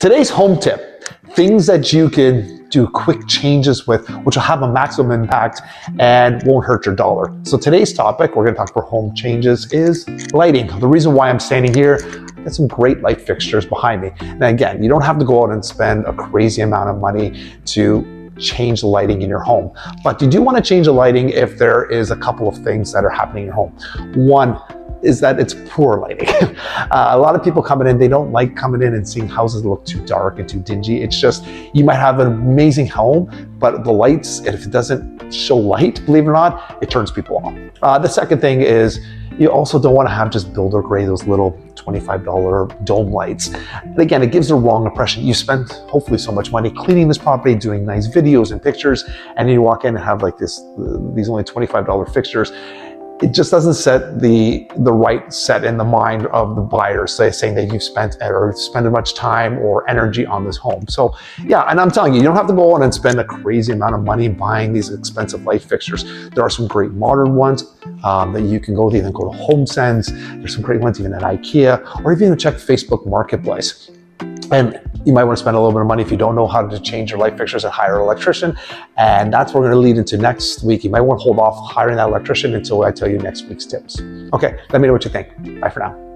Today's home tip, things that you can do quick changes with, which will have a maximum impact and won't hurt your dollar. So today's topic, we're gonna talk for home changes, is lighting. The reason why I'm standing here, I got some great light fixtures behind me. Now again, you don't have to go out and spend a crazy amount of money to change the lighting in your home. But you do want to change the lighting if there is a couple of things that are happening in your home. One is that it's poor lighting. A lot of people coming in, they don't like coming in and seeing houses look too dark and too dingy. It's just, you might have an amazing home, but the lights, if it doesn't show light, believe it or not, it turns people off. The second thing is, you also don't want to have just builder gray, those little $25 dome lights. And again, it gives the wrong impression. You spent hopefully so much money cleaning this property, doing nice videos and pictures, and then you walk in and have like these only $25 fixtures. It just doesn't set the right set in the mind of the buyers, saying that you've spent much time or energy on this home. So yeah, and I'm telling you, you don't have to go out and spend a crazy amount of money buying these expensive light fixtures. There are some great modern ones that you can go to, even go to HomeSense. There's some great ones even at IKEA, or even check Facebook Marketplace. And you might want to spend a little bit of money if you don't know how to change your light fixtures and hire an electrician. And that's what we're going to lead into next week. You might want to hold off hiring that electrician until I tell you next week's tips. Okay, let me know what you think. Bye for now.